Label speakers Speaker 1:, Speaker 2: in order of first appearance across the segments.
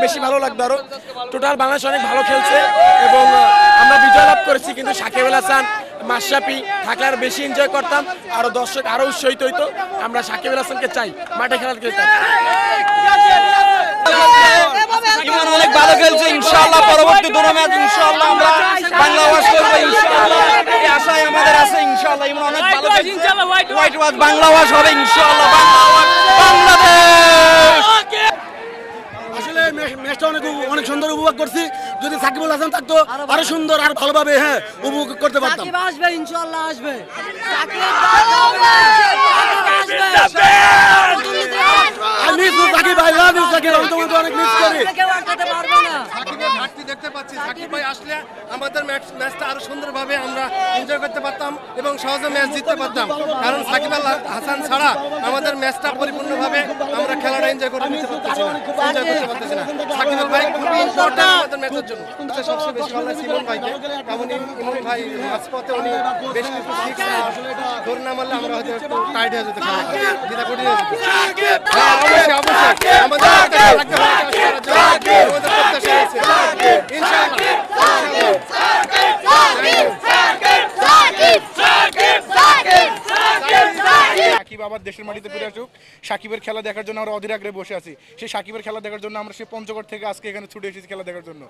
Speaker 1: বেশি ভালো লাগতো আরো। টোটাল বাংলাদেশ অনেক ভালো খেলছে এবং আমরা বিজয় লাভ করেছি, কিন্তু সাকিব আল হাসান মাশরাফি থাকলে আরো বেশি এনজয় করতাম, আরো দর্শক আরো উৎসাহিত হইতো। আমরা সাকিব আল হাসানকে চাই, মাঠে খেলতে চাই।
Speaker 2: ইমন অনেক ভালো খেলছে, ইনশাআল্লাহ পরবর্তী দুটো ম্যাচ ইনশাআল্লাহ আমরা বাংলা ওয়াশ করব, ইনশাআল্লাহ এই আশাই আমাদের আছে। ইনশাআল্লাহ ইমন অনেক ভালো খেলছে, ইনশাআল্লাহ হোয়াইট ওয়াশ বাংলা ওয়াশ হবে ইনশাআল্লাহ, বাংলা ওয়াশ বাংলাদেশ।
Speaker 3: আসলে ম্যাচটা অনেক সুন্দর উপভোগ করছি। যদি সাকিব আল হাসান থাকতো আরো সুন্দর আর ভালোভাবে উপভোগ করতে পারতাম।
Speaker 4: সাকিব আসবে, ইনশাআল্লাহ আসবে। সাকিব ভাই লাভ ইউ সাকিব, আমি তোমাকে অনেক মিস করি।
Speaker 3: সাকিবের ঘাটতি দেখতে পাচ্ছি, সাকিব ভাই আসলে আমাদের ম্যাচটা আরো সুন্দরভাবে আমরা এনজয় করতে পারতাম এবং সহজে ম্যাচ জিততে পারতাম। কারণ সাকিব আল হাসান ছাড়া আমাদের ম্যাচটা পরিপূর্ণভাবে আমরা খেলাটা এনজয় করতে পারতেছি না। সাকিব আল ভাই খুবই ইম্পর্টেন্ট আমাদের ম্যাচের জন্য। সবচেয়ে বেশি ভালো লাগছে ইমন ভাইকে, কারণ ইমন ভাই মাঝপথে উনি বেশ কিছু সিক্স ধরে না মারলে আমরা হয়তো একটু টাইট হয়ে যেত, খেলা যেটা কঠিন হয়ে যেত। অবশ্যই অবশ্যই আমাদের
Speaker 5: সাকিব আবার দেশের মাটিতে ফিরে আসুক, সাকিবের খেলা দেখার জন্য আমরা অধীর আগ্রহে বসে আছি। সেই সাকিবের খেলা দেখার জন্য আমরা সেই পঞ্চগড় থেকে আজকে এখানে ছুটে এসেছি খেলা দেখার জন্য।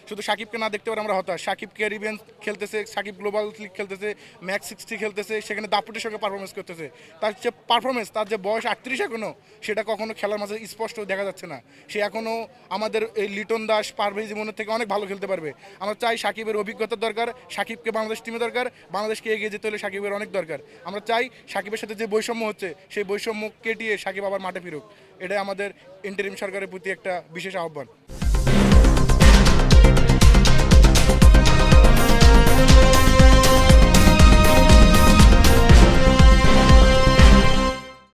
Speaker 5: শুধু সাকিবকে না দেখতে পারে আমরা হতাশ। সাকিব ক্যারিবিয়ান খেলতেছে, সাকিব গ্লোবাল লিগ খেলতেছে, ম্যাক্স 60 খেলতেছে, সেখানে দাপুটের সঙ্গে পারফরমেন্স করতেছে। তার যে পারফরমেন্স, তার যে বয়স 38 এখনও, সেটা কখনো খেলার মাঝে স্পষ্ট দেখা যাচ্ছে না। সে এখনও আমাদের এই লিটন দাস, পারভেজ ইমনের থেকে অনেক ভালো খেলতে পারবে। আমরা চাই সাকিবের অভিজ্ঞতার দরকার, সাকিবকে বাংলাদেশ টিমে দরকার, বাংলাদেশকে এগিয়ে যেতে হলে সাকিবের অনেক দরকার। আমরা চাই সাকিবের সাথে যে বৈষম্য হচ্ছে সেই বৈষম্য কেটিয়ে সাকিব আবার মাঠে ফিরুক। এটাই আমাদের ইন্টারিম সরকারের প্রতি একটা বিশেষ আহ্বান।